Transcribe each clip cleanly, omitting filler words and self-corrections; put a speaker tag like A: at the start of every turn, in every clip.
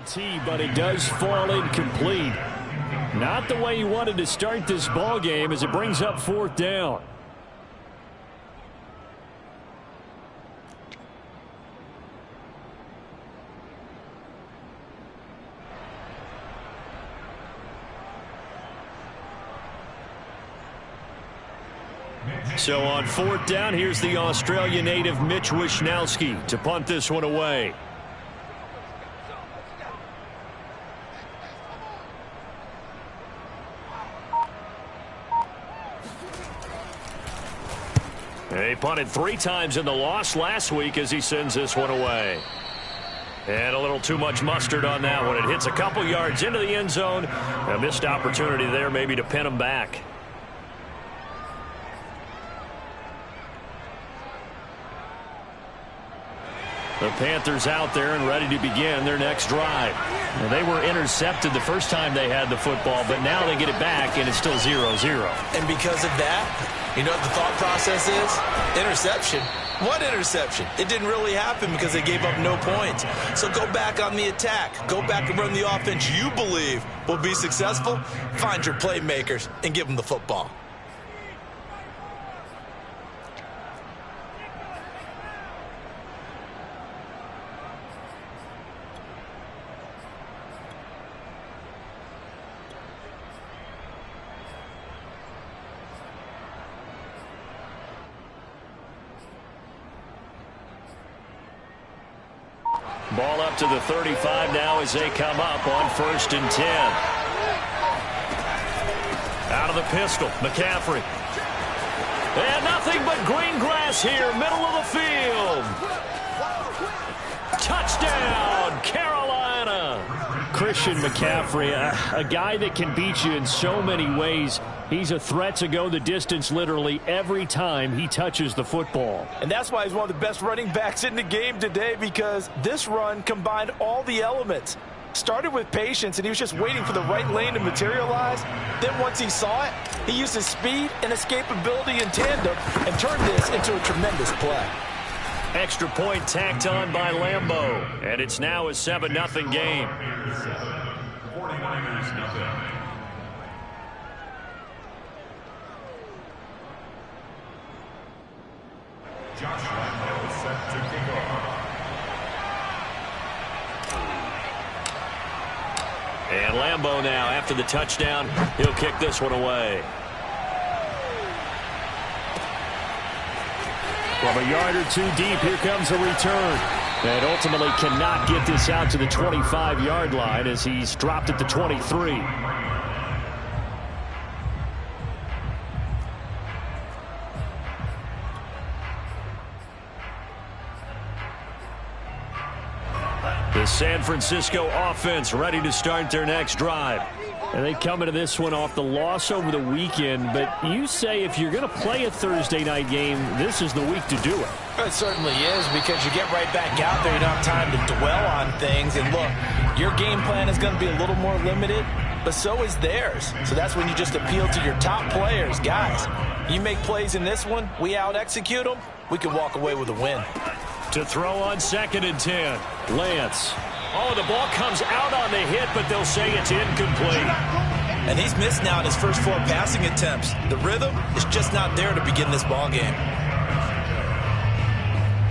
A: tee, but it does fall incomplete. Not the way he wanted to start this ball game as it brings up 4th down. So on 4th down, here's the Australia native Mitch Wishnowsky to punt this one away. He punted 3 times in the loss last week as he sends this one away. And a little too much mustard on that one. It hits a couple yards into the end zone. A missed opportunity there maybe to pin him back. The Panthers out there and ready to begin their next drive. Now, they were intercepted the first time they had the football, but now they get it back, and it's still 0-0.
B: And because of that, you know what the thought process is? Interception. What interception? It didn't really happen because they gave up no points. So go back on the attack. Go back and run the offense you believe will be successful. Find your playmakers and give them the football.
A: Ball up to the 35 now as they come up on 1st and 10. Out of the pistol, McCaffrey. And nothing but green grass here, middle of the field. Touchdown, Carolina. Christian McCaffrey, a guy that can beat you in so many ways. He's a threat to go the distance literally every time he touches the football.
C: And that's why he's one of the best running backs in the game today, because this run combined all the elements. Started with patience, and he was just waiting for the right lane to materialize. Then once he saw it, he used his speed and escapability in tandem and turned this into a tremendous play.
A: Extra point tacked on by Lambeau, and it's now a 7-0 game.
D: 49ers nothing. Josh Lambeau is set to kick off.
A: And Lambeau now, after the touchdown, he'll kick this one away. From a yard or two deep, here comes a return. And ultimately cannot get this out to the 25-yard line as he's dropped at the 23. The San Francisco offense ready to start their next drive. And they come into this one off the loss over the weekend, but you say if you're going to play a Thursday night game, this is the week to do it.
C: It certainly is, because you get right back out there. You don't have time to dwell on things. And look, your game plan is going to be a little more limited, but so is theirs. So that's when you just appeal to your top players. Guys, you make plays in this one, we out-execute them, we can walk away with a win.
A: To throw on 2nd and 10, Lance. Oh, the ball comes out on the hit, but they'll say it's incomplete.
B: And he's missed now in his first 4 passing attempts. The rhythm is just not there to begin this ball game.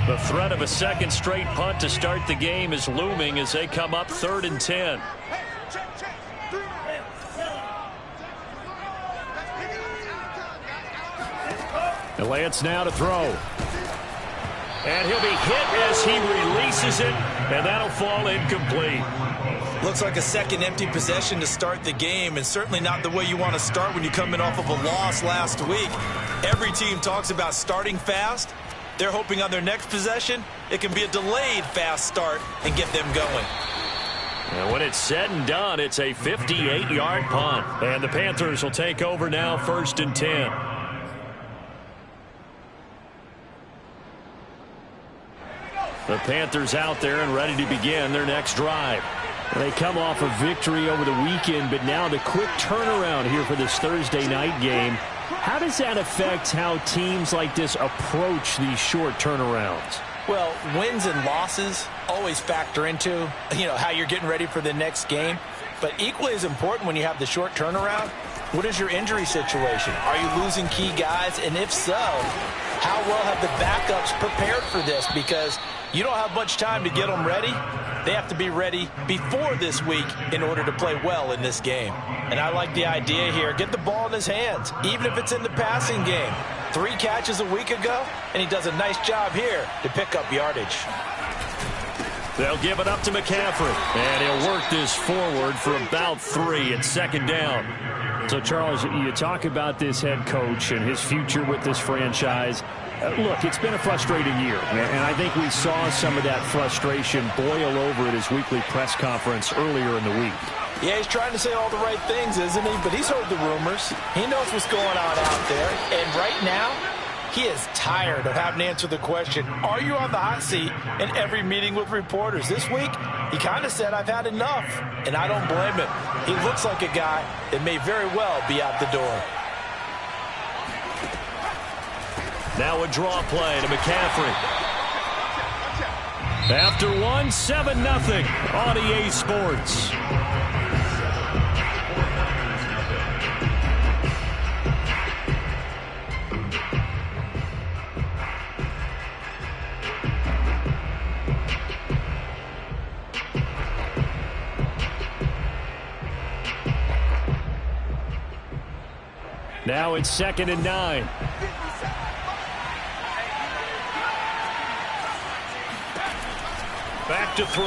A: The threat of a second straight punt to start the game is looming as they come up 3rd and 10. And Lance now to throw. And he'll be hit as he releases it, and that'll fall incomplete.
B: Looks like a second empty possession to start the game, and certainly not the way you want to start when you come in off of a loss last week. Every team talks about starting fast. They're hoping on their next possession, it can be a delayed fast start and get them going.
A: And when it's said and done, it's a 58-yard punt. And the Panthers will take over now, 1st and 10. The Panthers out there and ready to begin their next drive. They come off a victory over the weekend, but now the quick turnaround here for this Thursday night game. How does that affect how teams like this approach these short turnarounds?
C: Well, wins and losses always factor into, how you're getting ready for the next game. But equally as important when you have the short turnaround, what is your injury situation? Are you losing key guys? And if so, how well have the backups prepared for this? Because you don't have much time to get them ready. They have to be ready before this week in order to play well in this game. And I like the idea here. Get the ball in his hands, even if it's in the passing game. 3 catches a week ago, and he does a nice job here to pick up yardage.
A: They'll give it up to McCaffrey, and he'll work this forward for about 3 at second down. So, Charles, you talk about this head coach and his future with this franchise. Look, it's been a frustrating year, and I think we saw some of that frustration boil over at his weekly press conference earlier in the week.
C: Yeah, he's trying to say all the right things, isn't he? But he's heard the rumors. He knows what's going on out there. And right now, he is tired of having to answer the question, are you on the hot seat in every meeting with reporters? This week, he kind of said, I've had enough. And I don't blame him. He looks like a guy that may very well be out the door.
A: Now a draw play to McCaffrey. After 1, 7-0 on EA Sports. Now it's 2nd and 9. Back to throw.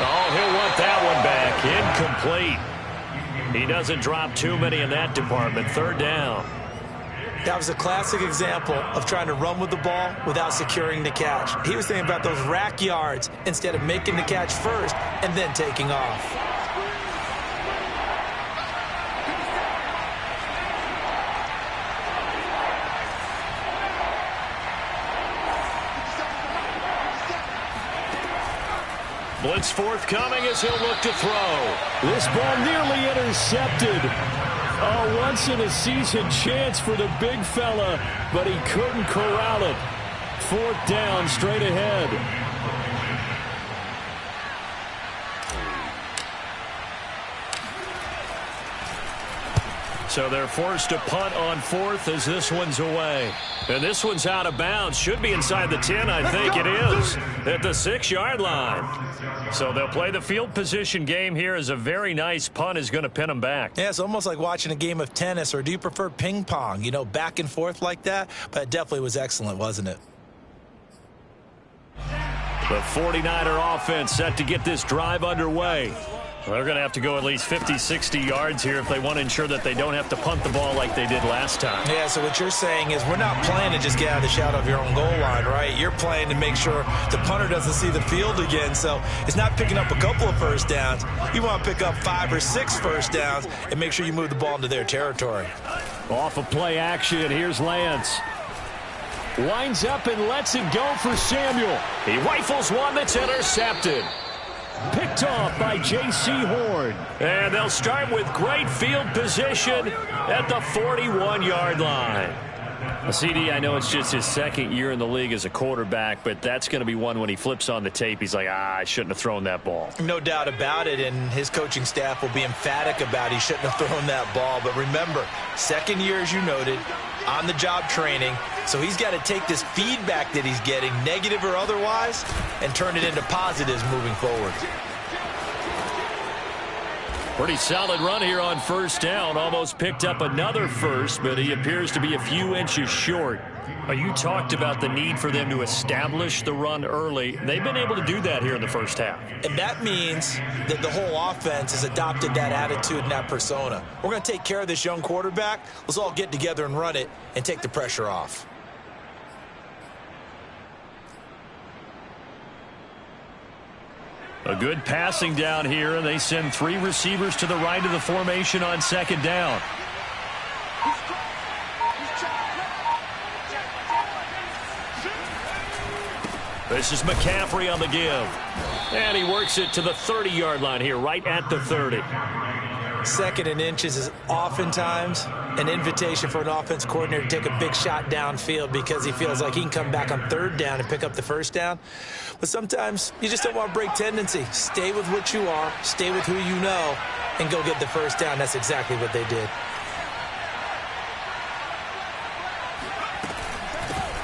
A: Oh, he'll want that one back. Incomplete. He doesn't drop too many in that department. 3rd down.
B: That was a classic example of trying to run with the ball without securing the catch. He was thinking about those rack yards instead of making the catch first and then taking off.
A: Blitz forthcoming as he'll look to throw. This ball nearly intercepted. A once-in-a-season chance for the big fella, but he couldn't corral it. 4th down, straight ahead. So they're forced to punt on 4th as this one's away. And this one's out of bounds. Should be inside the 10, I think it is, at the 6-yard line. So they'll play the field position game here as a very nice punt is going to pin them back.
B: Yeah, it's almost like watching a game of tennis, or do you prefer ping pong? Back and forth like that? But it definitely was excellent, wasn't it?
A: The 49er offense set to get this drive underway. They're going to have to go at least 50, 60 yards here if they want to ensure that they don't have to punt the ball like they did last time.
B: Yeah, so what you're saying is we're not playing to just get out of the shadow of your own goal line, right? You're playing to make sure the punter doesn't see the field again. So it's not picking up a couple of first downs. You want to pick up 5 or 6 first downs and make sure you move the ball into their territory.
A: Off of play action, here's Lance. Winds up and lets it go for Samuel. He rifles one that's intercepted. Picked off by J.C. Horn. And they'll start with great field position at the 41-yard line. CD, I know it's just his 2nd year in the league as a quarterback, but that's going to be one when he flips on the tape. He's like, I shouldn't have thrown that ball.
B: No doubt about it, and his coaching staff will be emphatic about he shouldn't have thrown that ball. But remember, 2nd year, as you noted, on-the-job training. So he's got to take this feedback that he's getting, negative or otherwise, and turn it into positives moving forward.
A: Pretty solid run here on 1st down. Almost picked up another first, but he appears to be a few inches short. You talked about the need for them to establish the run early. They've been able to do that here in the first half.
B: And that means that the whole offense has adopted that attitude and that persona. We're going to take care of this young quarterback. Let's all get together and run it and take the pressure off.
A: A good passing down here, and they send 3 receivers to the right of the formation on 2nd down. This is McCaffrey on the give. And he works it to the 30-yard line here, right at the 30.
B: 2nd and inches is oftentimes an invitation for an offense coordinator to take a big shot downfield because he feels like he can come back on 3rd down and pick up the 1st down. But sometimes you just don't want to break tendency. Stay with what you are, stay with who you know, and go get the 1st down. That's exactly what they did.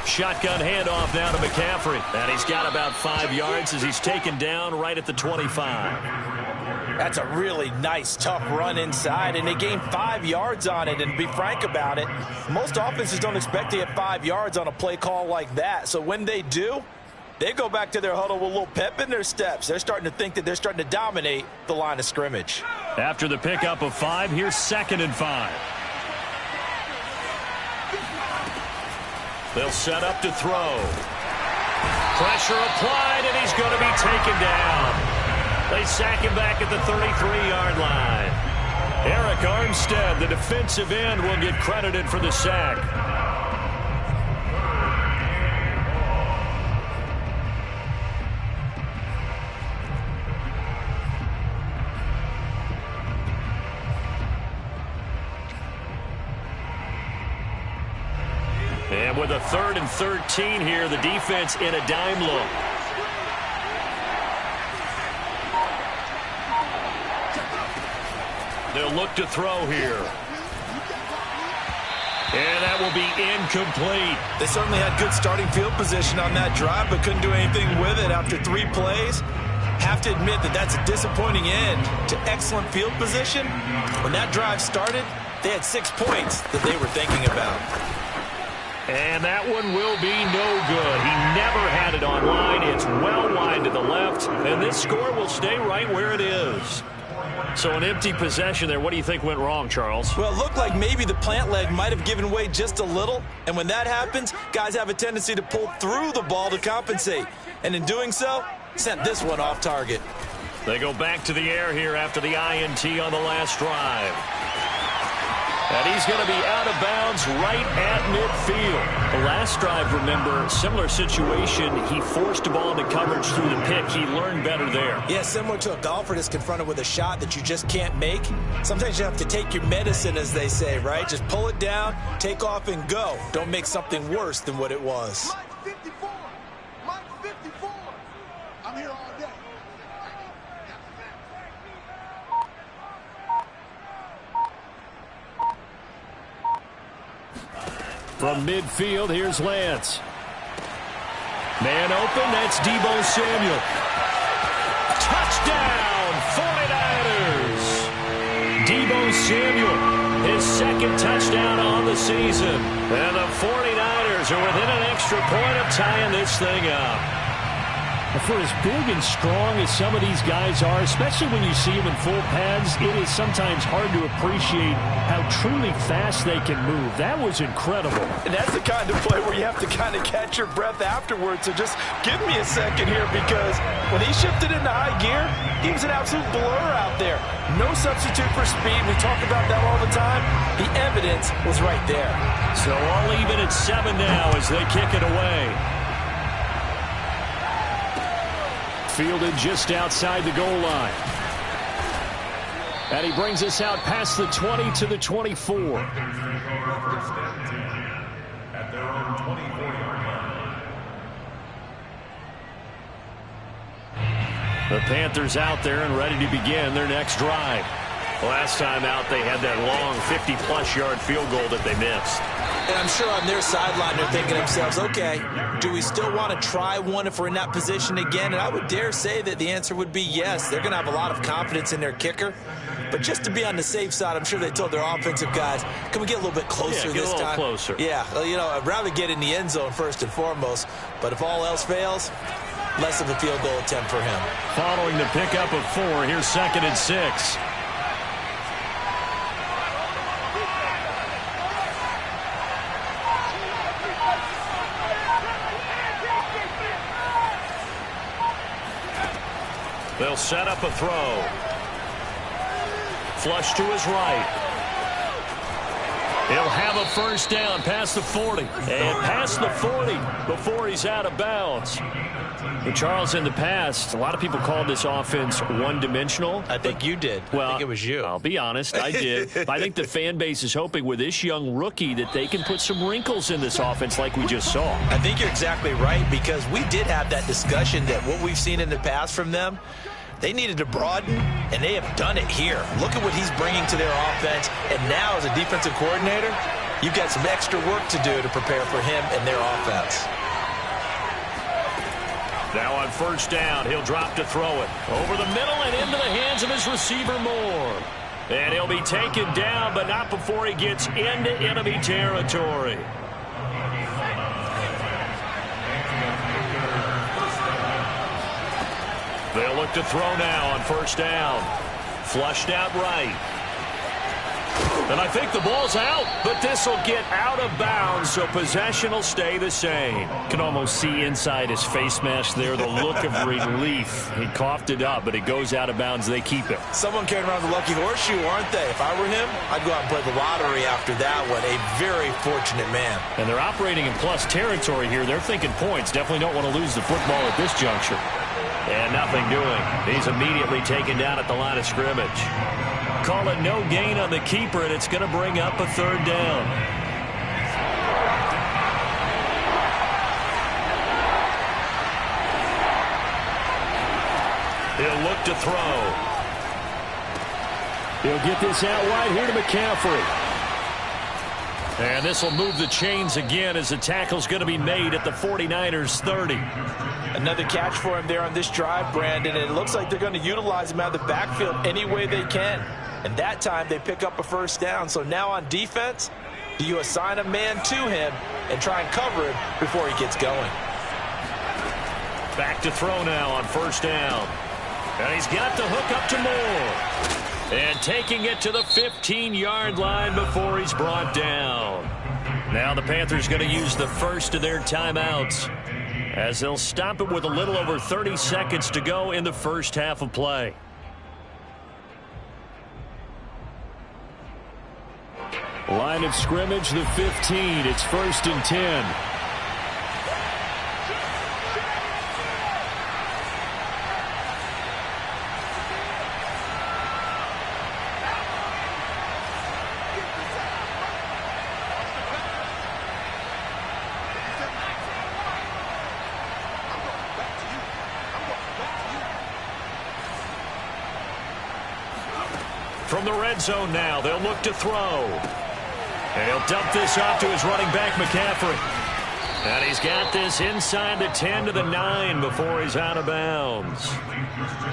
A: Shotgun handoff now to McCaffrey. And he's got about 5 yards as he's taken down right at the 25.
C: That's a really nice, tough run inside, and they gained 5 yards on it. And to be frank about it, most offenses don't expect to get 5 yards on a play call like that. So when they do, they go back to their huddle with a little pep in their steps. They're starting to think that they're starting to dominate the line of scrimmage.
A: After the pickup of 5, here's 2nd and 5. They'll set up to throw. Pressure applied, and he's going to be taken down. They sack him back at the 33-yard line. Eric Armstead, the defensive end, will get credited for the sack. And with a 3rd and 13 here, the defense in a dime look. They'll look to throw here. And that will be incomplete.
B: They certainly had good starting field position on that drive, but couldn't do anything with it after 3 plays. Have to admit that that's a disappointing end to excellent field position. When that drive started, they had 6 points that they were thinking about.
A: And that one will be no good. He never had it on line. It's well wide to the left, and this score will stay right where it is. So an empty possession there. What do you think went wrong, Charles?
B: Well, it looked like maybe the plant leg might have given way just a little. And when that happens, guys have a tendency to pull through the ball to compensate. And in doing so, sent this one off target.
A: They go back to the air here after the INT on the last drive. And he's going to be out of bounds right at midfield. The last drive, remember, similar situation. He forced the ball into coverage through the pick. He learned better there.
B: Yeah, similar to a golfer that's confronted with a shot that you just can't make. Sometimes you have to take your medicine, as they say, right? Just pull it down, take off, and go. Don't make something worse than what it was.
E: Mike 54. Mike 54. I'm here all day.
A: From midfield, here's Lance. Man open, that's Deebo Samuel. Touchdown, 49ers! Deebo Samuel, his 2nd touchdown on the season. And the 49ers are within an extra point of tying this thing up. For as big and strong as some of these guys are, especially when you see them in full pads, it is sometimes hard to appreciate how truly fast they can move. That was incredible.
C: And that's the kind of play where you have to kind of catch your breath afterwards. So just give me a second here, because when he shifted into high gear, he was an absolute blur out there. No substitute for speed. We talk about that all the time. The evidence was right there.
A: So all even at 7 now as they kick it away. Fielded just outside the goal line. And he brings us out past the 20 to the 24.
D: At their own 24-yard line.
A: The Panthers out there and ready to begin their next drive. Last time out, they had that long 50-plus yard field goal that they missed.
B: And I'm sure on their sideline they're thinking to themselves, okay, do we still want to try one if we're in that position again? And I would dare say that the answer would be yes. They're going to have a lot of confidence in their kicker. But just to be on the safe side, I'm sure they told their offensive guys, can we get a little bit closer this time?
A: Closer.
B: Yeah, well, you know, I'd rather get in the end zone first and foremost. But if all else fails, less of a field goal attempt for him.
A: Following the pickup of 4, here's 2nd and 6. They'll set up a throw. Flush to his right. He'll have a first down past the 40. And past the 40 before he's out of bounds. But Charles, in the past, a lot of people called this offense one-dimensional.
C: I think you did.
A: Well,
C: I think it was you.
A: I'll be honest, I did. I think the fan base is hoping with this young rookie that they can put some wrinkles in this offense like we just saw.
C: I think you're exactly right, because we did have that discussion that what we've seen in the past from them, they needed to broaden, and they have done it here. Look at what he's bringing to their offense, and now as a defensive coordinator, you've got some extra work to do to prepare for him and their offense.
A: Now on first down, he'll drop to throw it. Over the middle and into the hands of his receiver, Moore. And he'll be taken down, but not before he gets into enemy territory. They'll look to throw now on first down. Flushed out right. And I think the ball's out, but this will get out of bounds, so possession will stay the same. Can almost see inside his face mask there the look of relief. He coughed it up, but it goes out of bounds. They keep it.
C: Someone carrying around the lucky horseshoe, aren't they? If I were him, I'd go out and play the lottery after that one. A very fortunate man.
A: And they're operating in plus territory here. They're thinking points. Definitely don't want to lose the football at this juncture. And nothing doing. He's immediately taken down at the line of scrimmage. Call it no gain on the keeper, and it's going to bring up a third down. He'll look to throw. He'll get this out wide here to McCaffrey. And this will move the chains again as the tackle's going to be made at the 49ers 30.
C: Another catch for him there on this drive, Brandon, and it looks like they're going to utilize him out of the backfield any way they can. And that time they pick up a first down. So now on defense, do you assign a man to him and try and cover him before he gets going?
A: Back to throw now on first down. And he's got the hook up to Moore. And taking it to the 15-yard line before he's brought down. Now the Panthers going to use the first of their timeouts as they'll stop it with a little over 30 seconds to go in the first half of play. Line of scrimmage, the 15. It's 1st and 10. From the red zone now, they'll look to throw. And he'll dump this off to his running back, McCaffrey. And he's got this inside the 10 to the 9 before he's out of bounds.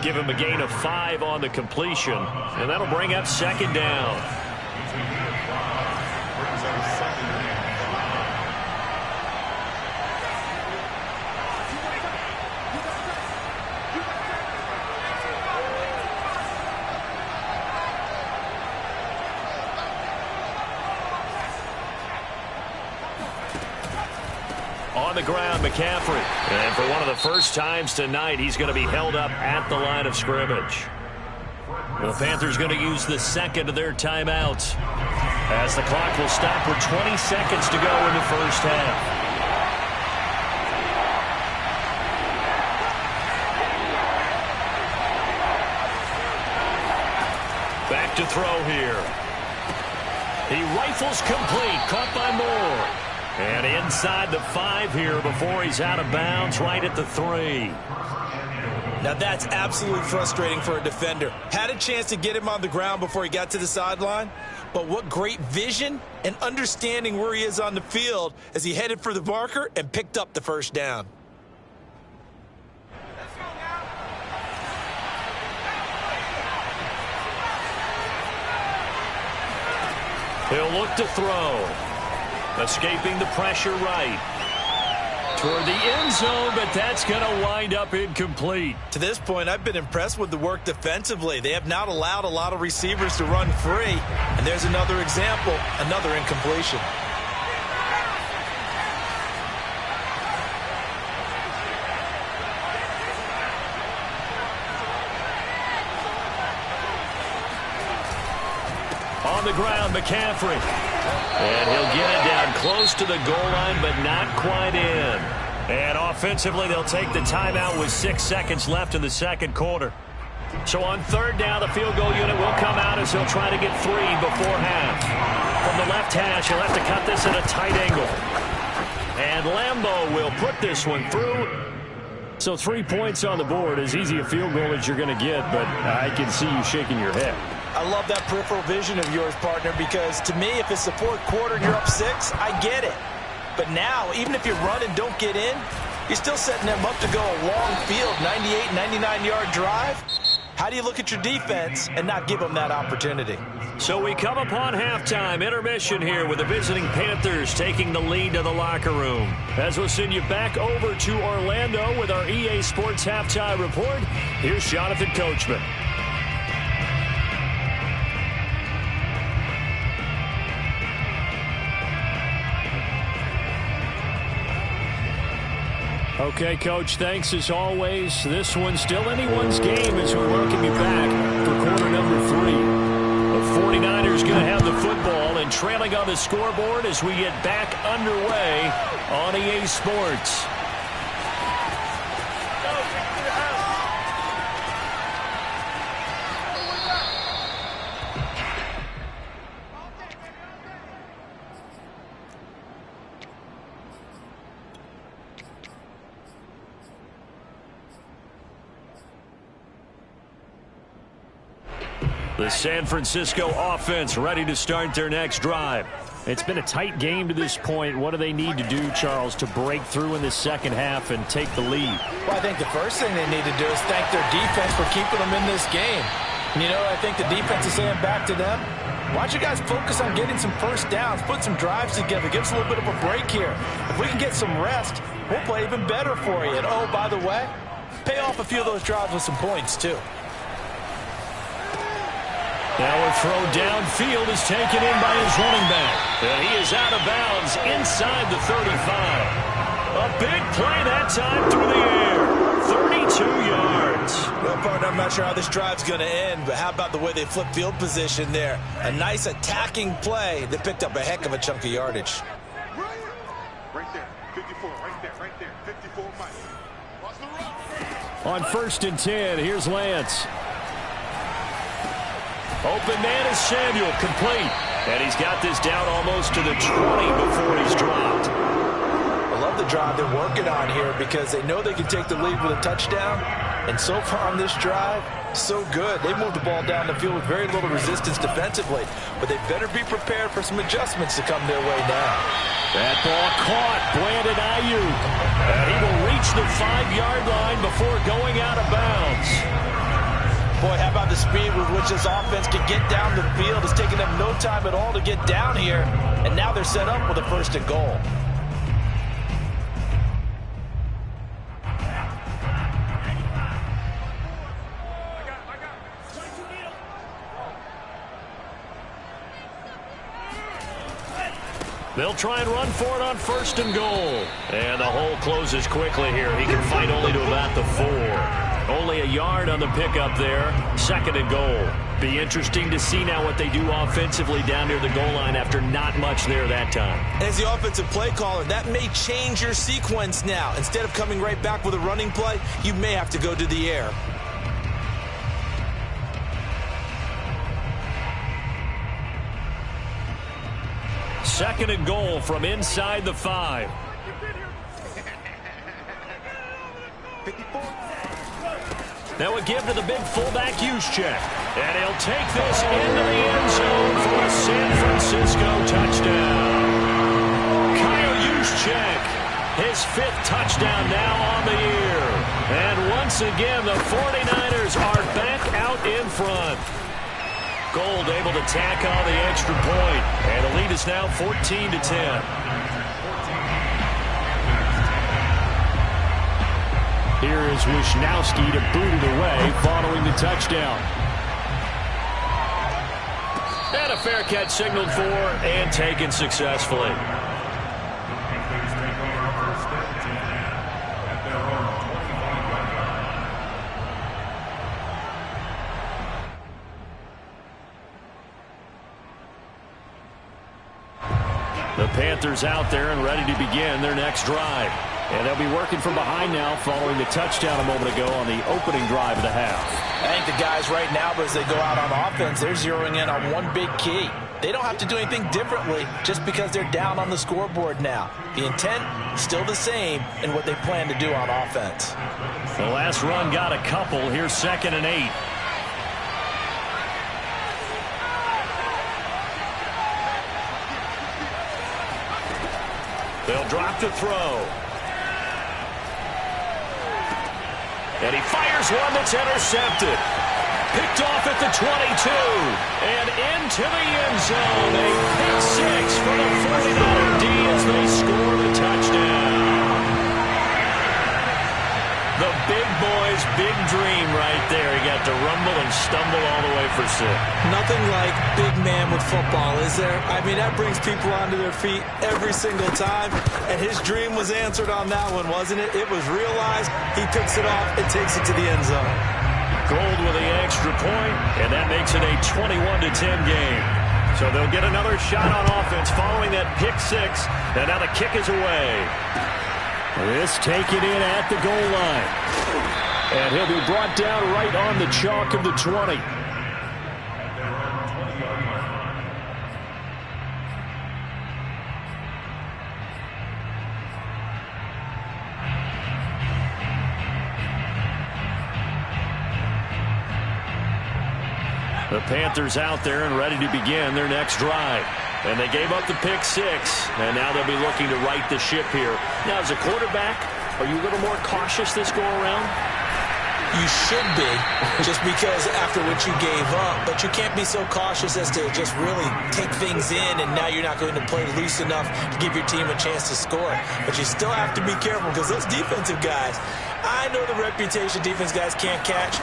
A: Give him a gain of 5 on the completion, and that'll bring up second down. On the ground, McCaffrey. And for one of the first times tonight, he's going to be held up at the line of scrimmage. The Panthers going to use the second of their timeouts as the clock will stop with 20 seconds to go in the first half. Back to throw here. He rifles complete, caught by Moore. And inside the 5 here before he's out of bounds, right at the 3.
C: Now that's absolutely frustrating for a defender. Had a chance to get him on the ground before he got to the sideline, but what great vision and understanding where he is on the field as he headed for the marker and picked up the first down.
A: He'll look to throw. Escaping the pressure right. Toward the end zone, but that's going to wind up incomplete.
C: To this point, I've been impressed with the work defensively. They have not allowed a lot of receivers to run free. And there's another example, another incompletion.
A: On the ground, McCaffrey. And he'll get it down close to the goal line, but not quite in. And offensively, they'll take the timeout with 6 seconds left in the second quarter. So on third down, the field goal unit will come out as he'll try to get 3 before half. From the left hash, he'll have to cut this at a tight angle. And Lambo will put this one through. So 3 points on the board, as easy a field goal as you're going to get, but I can see you shaking your head.
C: I love that peripheral vision of yours, partner, because to me, if it's the fourth quarter and you're up 6, I get it. But now, even if you run and don't get in, you're still setting them up to go a long field, 98, 99-yard drive. How do you look at your defense and not give them that opportunity?
A: So we come upon halftime intermission here with the visiting Panthers taking the lead to the locker room. As we'll send you back over to Orlando with our EA Sports Halftime Report, here's Jonathan Coachman. Okay, Coach, thanks as always. This one's still anyone's game as we welcome you back for quarter number 3. The 49ers going to have the football and trailing on the scoreboard as we get back underway on EA Sports. The San Francisco offense ready to start their next drive. It's been a tight game to this point. What do they need to do, Charles, to break through in the second half and take the lead?
C: Well, I think the first thing they need to do is thank their defense for keeping them in this game. You know, I think the defense is saying back to them, why don't you guys focus on getting some first downs, put some drives together, give us a little bit of a break here. If we can get some rest, we'll play even better for you. And, oh, by the way, pay off a few of those drives with some points, too.
A: Now a throw downfield is taken in by his running back. And he is out of bounds inside the 35. A big play that time through the air. 32 yards.
B: Well, partner, I'm not sure how this drive's going to end, but how about the way they flip field position there? A nice attacking play that picked up a heck of a chunk of yardage.
E: Right there, 54, right there, 54 Mike. Watch the run.
A: On 1st and 10, here's Lance. Open man is Samuel, complete. And he's got this down almost to the 20 before he's dropped.
C: I love the drive they're working on here because they know they can take the lead with a touchdown. And so far on this drive, so good. They moved the ball down the field with very little resistance defensively. But they better be prepared for some adjustments to come their way now.
A: That ball caught. Brandon Ayuk. And he will reach the 5-yard line before going out of bounds.
C: Boy, how about the speed with which this offense can get down the field? It's taken them no time at all to get down here. And now they're set up with a 1st and goal.
A: They'll try and run for it on 1st and goal. And the hole closes quickly here. He can fight only to about the 4. Only a yard on the pickup there. 2nd and goal. Be interesting to see now what they do offensively down near the goal line after not much there that time.
B: As the offensive play caller, that may change your sequence now. Instead of coming right back with a running play, you may have to go to the air.
A: Second and goal from inside the 5. Now a give to the big fullback Juszczyk. And he'll take this into the end zone for a San Francisco touchdown. Kyle Juszczyk, his 5th touchdown now on the year. And once again, the 49ers are back out in front. Gold able to tack on the extra point. And the lead is now 14-10. Here is Wisnowski to boot it away following the touchdown. And a fair catch signaled for and taken successfully. Panthers out there and ready to begin their next drive. And they'll be working from behind now following the touchdown a moment ago on the opening drive of the half.
C: I think the guys right now, as they go out on offense, they're zeroing in on one big key. They don't have to do anything differently just because they're down on the scoreboard now. The intent is still the same in what they plan to do on offense.
A: The last run got a couple. Here's 2nd and 8. They'll drop to throw. And he fires one that's intercepted. Picked off at the 22. And into the end zone. A pick six for the 49er D as they score the touchdown. The big boy's big dream right there. He got to rumble and stumble all the way for 6.
B: Nothing like big man with football, is there? I mean, that brings people onto their feet every single time. And his dream was answered on that one, wasn't it? It was realized. He picks it off and takes it to the end zone.
A: Gold with the extra point, and that makes it a 21-10 game. So they'll get another shot on offense following that pick six. And now the kick is away. This taken in at the goal line. And he'll be brought down right on the chalk of the 20. The Panthers out there and ready to begin their next drive. And they gave up the pick six, and now they'll be looking to right the ship here. Now, as a quarterback, are you a little more cautious this go-around?
B: You should be, just because after what you gave up. But you can't be so cautious as to just really take things in, and now you're not going to play loose enough to give your team a chance to score. But you still have to be careful, because those defensive guys, I know the reputation defense guys can't catch.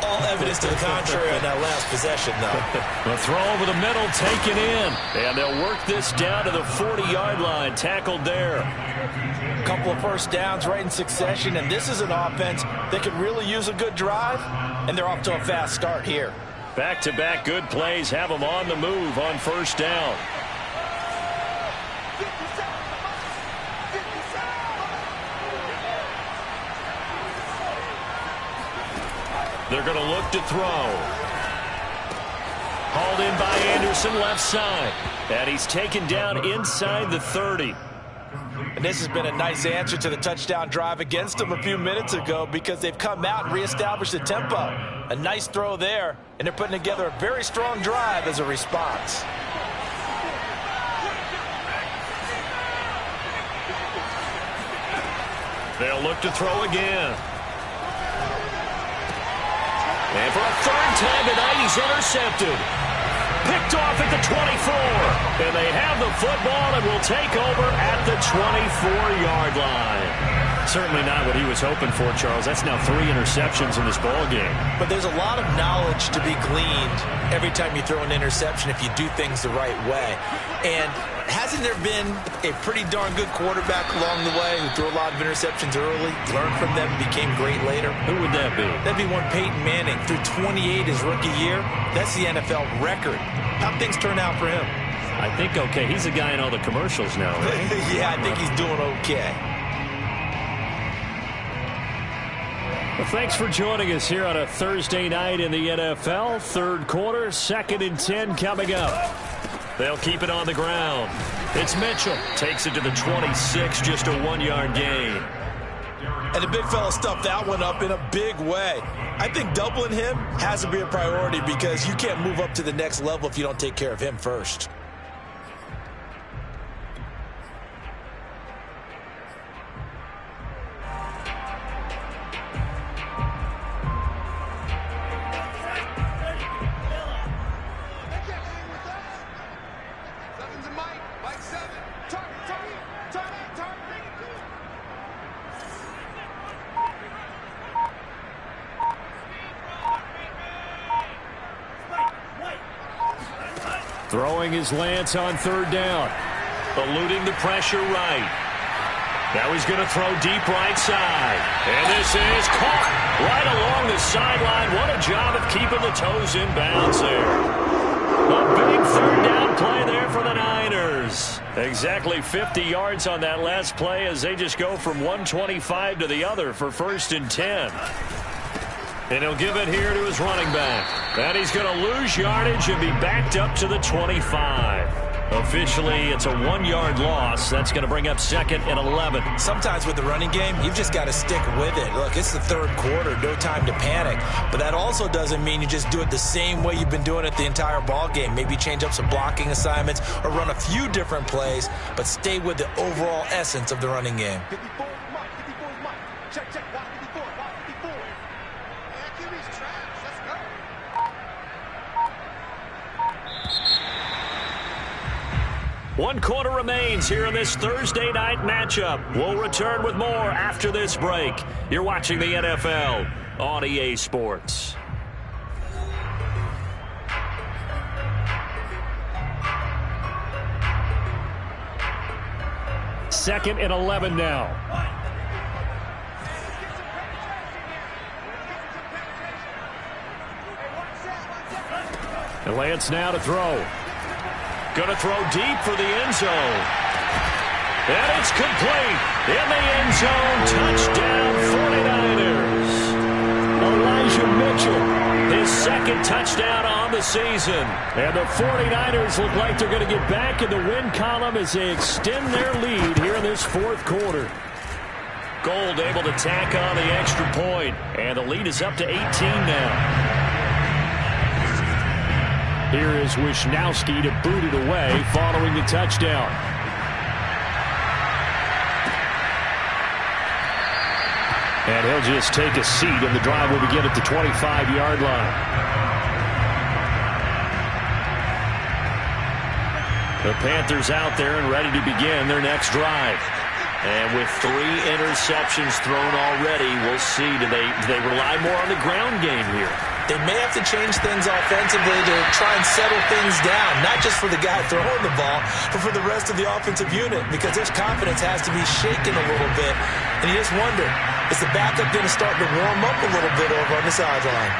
B: All evidence to the contrary on that last possession, though.
A: The throw over the middle taken in. And they'll work this down to the 40-yard line. Tackled there.
C: A couple of first downs right in succession, and this is an offense that could really use a good drive, and they're off to a fast start here.
A: Back-to-back good plays have them on the move on first down. They're going to look to throw. Hauled in by Anderson, left side. And he's taken down inside the 30.
C: And this has been a nice answer to the touchdown drive against them a few minutes ago, because they've come out and reestablished the tempo. A nice throw there, and they're putting together a very strong drive as a response.
A: They'll look to throw again. And for a third time tonight, he's intercepted. Picked off at the 24. And they have the football and will take over at the 24-yard line. Certainly not what he was hoping for, Charles. That's now 3 interceptions in this ball game.
B: But there's a lot of knowledge to be gleaned every time you throw an interception if you do things the right way. And hasn't there been a pretty darn good quarterback along the way who threw a lot of interceptions early, learned from them, became great later?
A: Who would that be?
B: That'd be one Peyton Manning. Threw 28 his rookie year. That's the NFL record. How'd things turn out for him?
A: I think okay. He's a guy in all the commercials now, right?
B: Yeah, I think he's doing okay.
A: Well, thanks for joining us here on a Thursday night in the NFL. Third quarter, 2nd and 10 coming up. They'll keep it on the ground. It's Mitchell. Takes it to the 26, just a 1-yard gain.
B: And the big fella stuffed that one up in a big way. I think doubling him has to be a priority, because you can't move up to the next level if you don't take care of him first.
A: Throwing his Lance on third down. Eluding the pressure right. Now he's going to throw deep right side. And this is caught right along the sideline. What a job of keeping the toes in bounds there. A big third down Big play there for the Niners. Exactly 50 yards on that last play as they just go from 125 to the other for 1st and 10. And he'll give it here to his running back. And he's going to lose yardage and be backed up to the 25. Officially, it's a 1-yard loss. That's going to bring up 2nd and 11.
B: Sometimes with the running game, you've just got to stick with it. Look, it's the 3rd quarter, no time to panic. But that also doesn't mean you just do it the same way you've been doing it the entire ball game. Maybe change up some blocking assignments or run a few different plays, but stay with the overall essence of the running game.
E: 54 is Mike. 54 is Mike. Check, check. Watch 54. Watch 54. Man, QB's trash. Let's go.
A: One quarter remains here in this Thursday night matchup. We'll return with more after this break. You're watching the NFL on EA Sports. Second and 11 now. And Lance now to throw. Going to throw deep for the end zone. And it's complete. In the end zone. Touchdown 49ers. Elijah Mitchell, his 2nd touchdown on the season. And the 49ers look like they're going to get back in the win column as they extend their lead here in this 4th quarter. Gold able to tack on the extra point. And the lead is up to 18 now. Here is Wisnowski to boot it away following the touchdown. And he'll just take a seat, and the drive will begin at the 25-yard line. The Panthers out there and ready to begin their next drive. And with 3 interceptions thrown already, we'll see. Do they rely more on the ground game here?
B: They may have to change things offensively to try and settle things down, not just for the guy throwing the ball, but for the rest of the offensive unit, because his confidence has to be shaken a little bit. And you just wonder, is the backup going to start to warm up a little bit over on the sideline?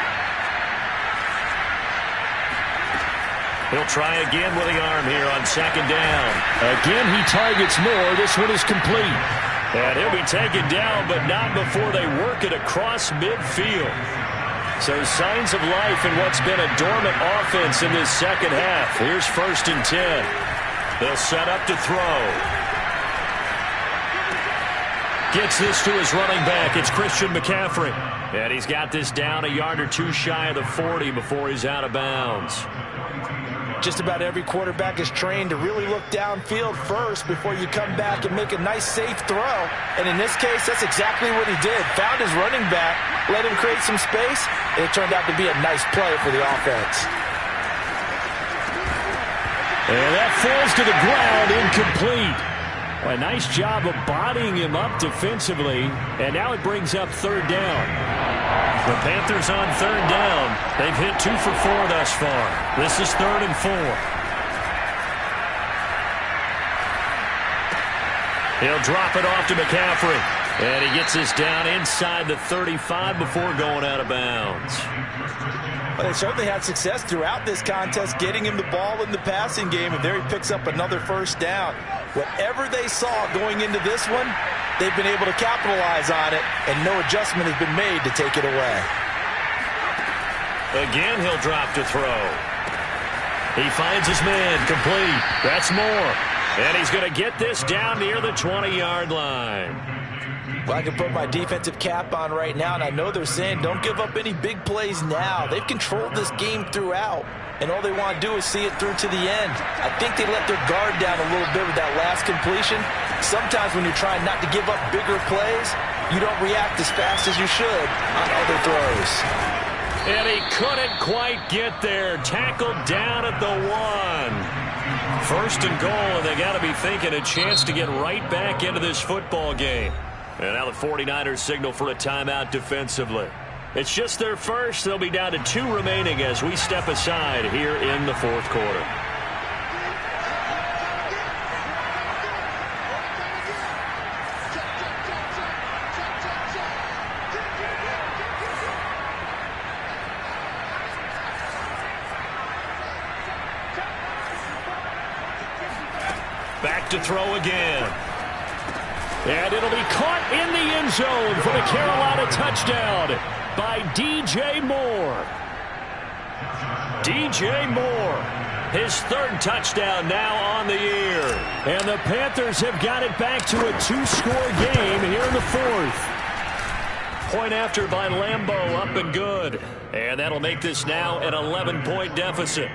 A: He'll try again with the arm here on 2nd down. Again, he targets more. This one is complete. And he'll be taken down, but not before they work it across midfield. So signs of life in what's been a dormant offense in this 2nd half. Here's 1st and 10. They'll set up to throw. Gets this to his running back. It's Christian McCaffrey. And he's got this down a yard or 2 shy of the 40 before he's out of bounds.
C: Just about every quarterback is trained to really look downfield first before you come back and make a nice, safe throw. And in this case, that's exactly what he did. Found his running back, let him create some space, and it turned out to be a nice play for the offense.
A: And that falls to the ground, incomplete. A nice job of bodying him up defensively, and now it brings up 3rd down. The Panthers on 3rd down. They've hit 2 for 4 thus far. This is 3rd and 4. He'll drop it off to McCaffrey. And he gets this down inside the 35 before going out of bounds.
C: Well, they certainly had success throughout this contest getting him the ball in the passing game, and there he picks up another 1st down. Whatever they saw going into this one, they've been able to capitalize on it, and no adjustment has been made to take it away.
A: Again, he'll drop to throw. He finds his man, complete. That's more. And he's going to get this down near the 20-yard line.
C: Well, I can put my defensive cap on right now, and I know they're saying don't give up any big plays now. They've controlled this game throughout, and all they want to do is see it through to the end. I think they let their guard down a little bit with that last completion. Sometimes when you're trying not to give up bigger plays, you don't react as fast as you should on other throws.
A: And he couldn't quite get there. Tackled down at the 1. 1st and goal, and they got to be thinking a chance to get right back into this football game. And now the 49ers signal for a timeout defensively. It's just their first. They'll be down to 2 remaining as we step aside here in the 4th quarter. to throw again. And it'll be caught in the end zone for the Carolina touchdown by DJ Moore. DJ Moore, his third touchdown now on the year. And the Panthers have got it back to a 2-score game here in the fourth. Point after by Lambeau, up and good. And that'll make this now an 11-point deficit.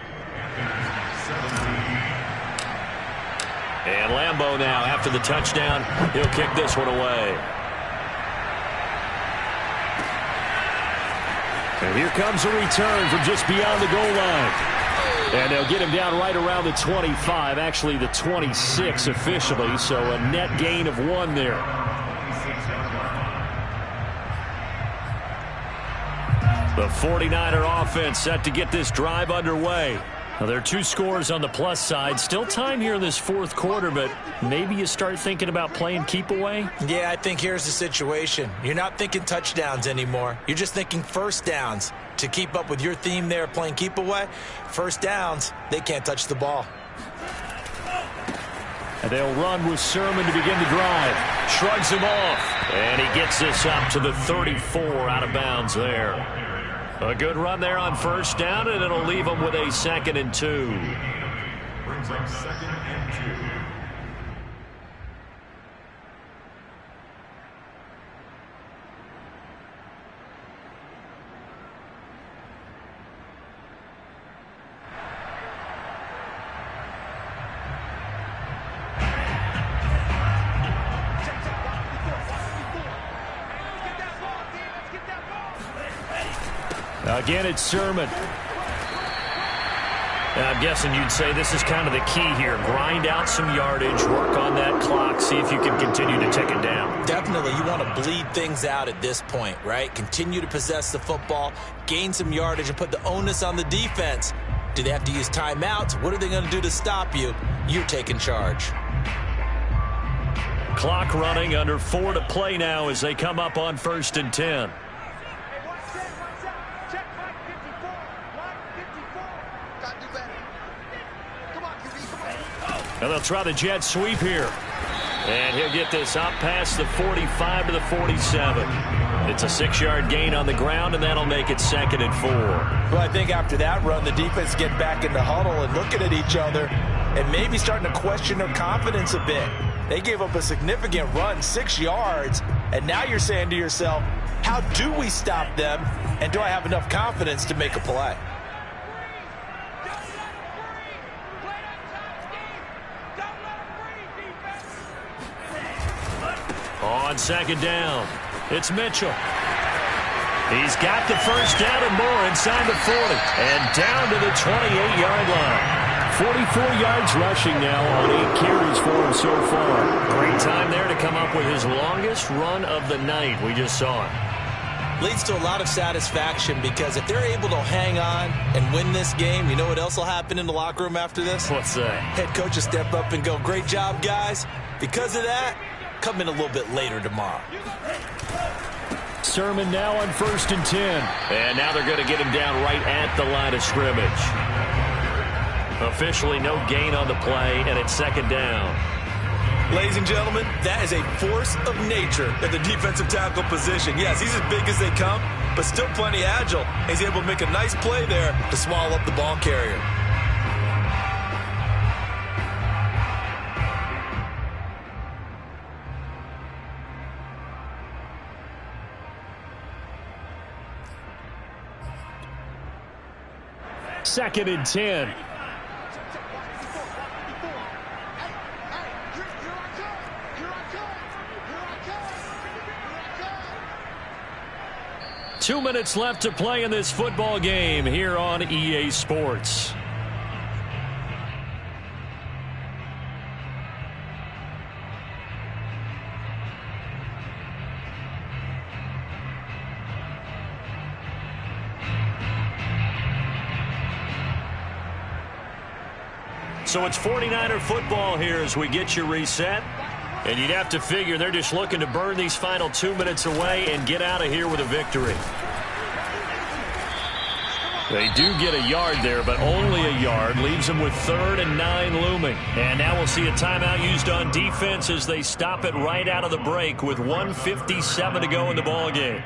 A: And Lambeau now, after the touchdown, he'll kick this one away. And here comes a return from just beyond the goal line. And they'll get him down right around the 25, actually the 26 officially, so a net gain of 1 there. The 49er offense set to get this drive underway. Now, there are 2 scores on the plus side. Still time here in this fourth quarter, but maybe you start thinking about playing keep away?
C: Yeah, I think here's the situation. You're not thinking touchdowns anymore. You're just thinking first downs. To keep up with your theme there, playing keep away, first downs, they can't touch the ball.
A: And they'll run with Sermon to begin the drive. Shrugs him off. And he gets this up to the 34 out of bounds there. A good run there on first down, and it'll leave them with a 2nd and 2.
D: Brings up 2nd and 2.
A: Again, it's Sermon. I'm guessing you'd say this is kind of the key here. Grind out some yardage, work on that clock, see if you can continue to take it down.
C: Definitely, you want to bleed things out at this point, right? Continue to possess the football, gain some yardage, and put the onus on the defense. Do they have to use timeouts? What are they going to do to stop you? You're taking charge.
A: Clock running, under 4 to play now as they come up on 1st and 10. And they'll try the jet sweep here. And he'll get this up past the 45 to the 47. It's a 6-yard gain on the ground, and that'll make it 2nd and 4.
C: Well, I think after that run, the defense get back in the huddle and looking at each other and maybe starting to question their confidence a bit. They gave up a significant run, 6 yards, and now you're saying to yourself, how do we stop them, and do I have enough confidence to make a play?
A: On 2nd down, it's Mitchell. He's got the first down and more inside the 40. And down to the 28-yard line. 44 yards rushing now on 8 carries for him so far. Great time there to come up with his longest run of the night. We just saw it.
C: Leads to a lot of satisfaction because if they're able to hang on and win this game, you know what else will happen in the locker room after this?
A: What's that?
C: Head coach will step up and go, great job, guys. Because of that, come in a little bit later tomorrow.
A: Sermon now on 1st and 10. And now they're going to get him down right at the line of scrimmage. Officially no gain on the play, and it's 2nd down.
B: Ladies and gentlemen, that is a force of nature at the defensive tackle position. Yes, he's as big as they come, but still plenty agile. He's able to make a nice play there to swallow up the ball carrier.
A: Second and 10. Two minutes left to play in this football game here on EA Sports. So it's 49er football here as we get you reset. And you'd have to figure they're just looking to burn these final 2 minutes away and get out of here with a victory. They do get a yard there, but only a yard. Leaves them with 3rd and 9 looming. And now we'll see a timeout used on defense as they stop it right out of the break with 1:57 to go in the ballgame.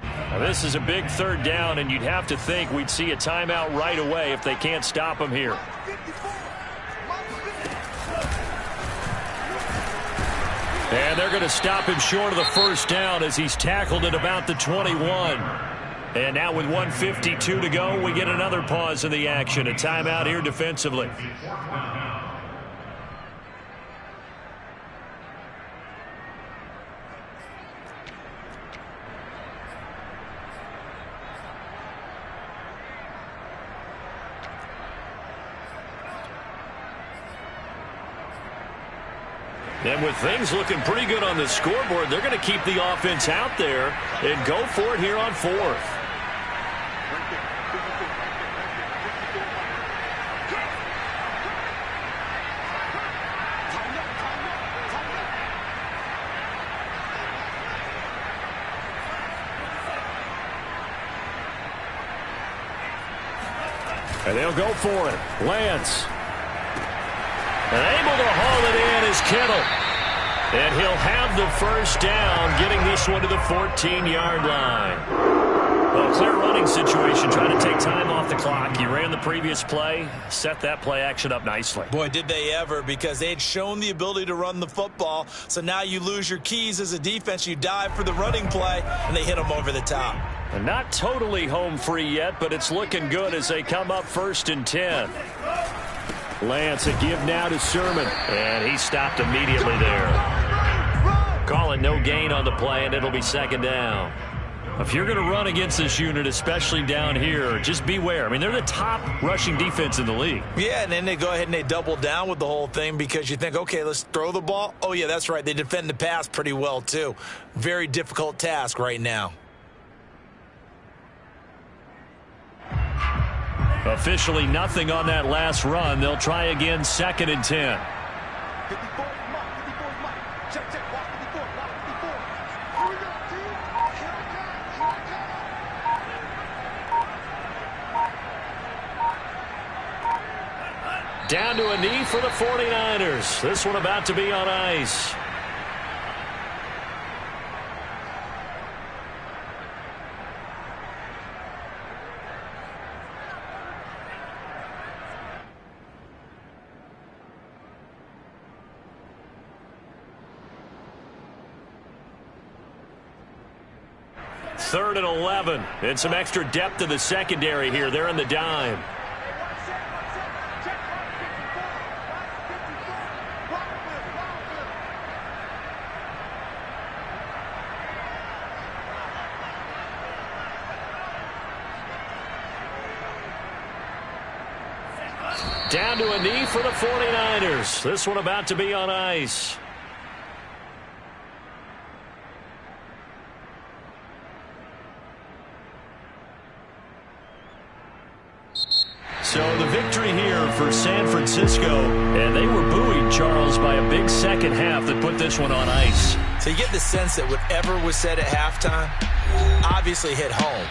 A: Now this is a big 3rd down, and you'd have to think we'd see a timeout right away if they can't stop them here. And they're going to stop him short of the 1st down as he's tackled at about the 21. And now with 1:52 to go, we get another pause in the action. A timeout here defensively. And with things looking pretty good on the scoreboard, they're going to keep the offense out there and go for it here on 4th. And they'll go for it. Lance. And able to haul it in is Kittle. And he'll have the 1st down, getting this one to the 14-yard line. Well, clear running situation, trying to take time off the clock. He ran the previous play, set that play action up nicely.
B: Boy, did they ever, because they had shown the ability to run the football. So now you lose your keys as a defense. You dive for the running play, and they hit them over the top.
A: And not totally home free yet, but it's looking good as they come up 1st and 10. Lance, a give now to Sermon, and he stopped immediately there. Call it no gain on the play, and it'll be 2nd down. If you're going to run against this unit, especially down here, just beware. I mean, they're the top rushing defense in the league.
B: Yeah, and then they go ahead and they double down with the whole thing because you think, okay, let's throw the ball. Oh, yeah, that's right. They defend the pass pretty well, too. Very difficult task right now.
A: Officially nothing on that last run. They'll try again 2nd and 10. Down to a knee for the 49ers. This one about to be on ice. Third and 11, and some extra depth to the secondary here. They're in the dime. Down to a knee for the 49ers. This one about to be on ice. So the victory here for San Francisco, and they were buoyed, Charles, by a big second half that put this one on ice.
B: So you get the sense that whatever was said at halftime obviously hit home.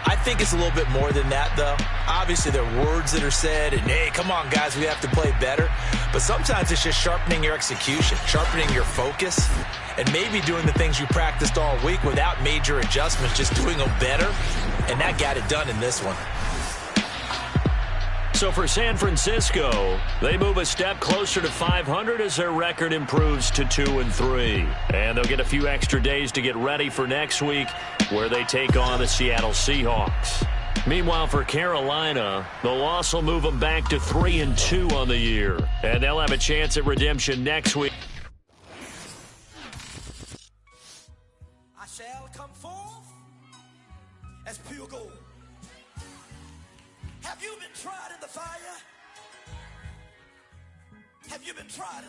B: I think it's a little bit more than that, though. Obviously, there are words that are said, and, hey, come on, guys, we have to play better. But sometimes it's just sharpening your execution, sharpening your focus, and maybe doing the things you practiced all week without major adjustments, just doing them better. And that got it done in this one.
A: So for San Francisco, they move a step closer to 500 as their record improves to 2-3. And they'll get a few extra days to get ready for next week, where they take on the Seattle Seahawks. Meanwhile, for Carolina, the loss will move them back to 3-2 on the year. And they'll have a chance at redemption next week.
F: I shall come forth as pure gold. Have you been tried in the fire? Have you been tried?